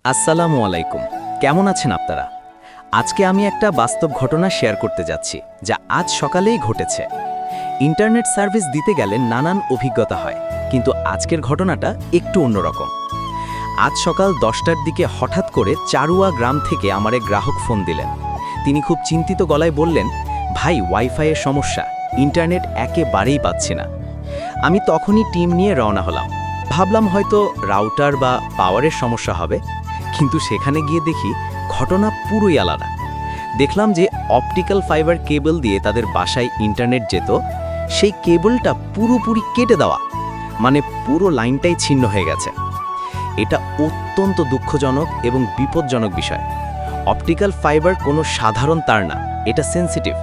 আসসালামু আলাইকুম। কেমন আছেন আপনারা? আজকে আমি একটা বাস্তব ঘটনা শেয়ার করতে যাচ্ছি, যা আজ সকালেই ঘটেছে। ইন্টারনেট সার্ভিস দিতে গেলে নানান অভিজ্ঞতা হয়, কিন্তু আজকের ঘটনাটা একটু অন্যরকম। আজ সকাল 10টার দিকে হঠাৎ করে চারুয়া গ্রাম থেকে আমারে গ্রাহক ফোন দিলেন। তিনি খুব চিন্তিত গলায় বললেন, ভাই, ওয়াইফাইয়ের সমস্যা, ইন্টারনেট একেবারেই পাচ্ছি না। আমি তখনই টিম নিয়ে রওনা হলাম। ভাবলাম হয়তো রাউটার বা পাওয়ারের সমস্যা হবে, কিন্তু সেখানে গিয়ে দেখি ঘটনা পুরোই আলাদা। দেখলাম যে অপটিক্যাল ফাইবার কেবল দিয়ে তাদের বাসায় ইন্টারনেট যেত, সেই কেবলটা পুরোপুরি কেটে দেওয়া, মানে পুরো লাইনটাই ছিন্ন হয়ে গেছে। এটা অত্যন্ত দুঃখজনক এবং বিপজ্জনক বিষয়। অপটিক্যাল ফাইবার কোনো সাধারণ তার না, এটা সেন্সিটিভ।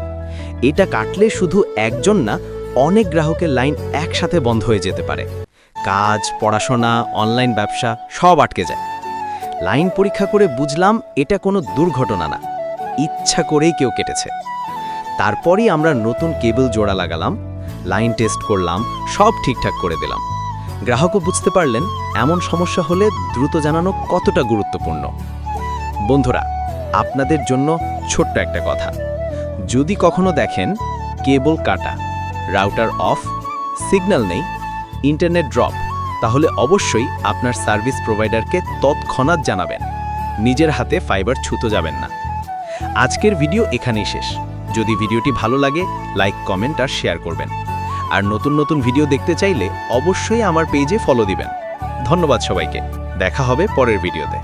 এটা কাটলে শুধু একজন না, অনেক গ্রাহকের লাইন একসাথে বন্ধ হয়ে যেতে পারে। কাজ, পড়াশোনা, অনলাইন ব্যবসা সব আটকে যায়। লাইন পরীক্ষা করে বুঝলাম এটা কোনো দুর্ঘটনা না, ইচ্ছা করেই কেউ কেটেছে। তারপরই আমরা নতুন কেবল জোড়া লাগালাম, লাইন টেস্ট করলাম, সব ঠিকঠাক করে দিলাম। গ্রাহকও বুঝতে পারলেন এমন সমস্যা হলে দ্রুত জানানো কতটা গুরুত্বপূর্ণ। বন্ধুরা, আপনাদের জন্য ছোট্ট একটা কথা: যদি কখনো দেখেন কেবল কাটা, রাউটার অফ, সিগন্যাল নেই, ইন্টারনেট ড্রপ, তাহলে অবশ্যই আপনার সার্ভিস প্রোভাইডারকে তৎক্ষণাৎ জানাবেন। নিজের হাতে ফাইবার ছুঁতে যাবেন না। আজকের ভিডিও এখানেই শেষ। যদি ভিডিওটি ভালো লাগে, লাইক, কমেন্ট আর শেয়ার করবেন। আর নতুন নতুন ভিডিও দেখতে চাইলে অবশ্যই আমার পেজে ফলো দিবেন। ধন্যবাদ সবাইকে। দেখা হবে পরের ভিডিওতে।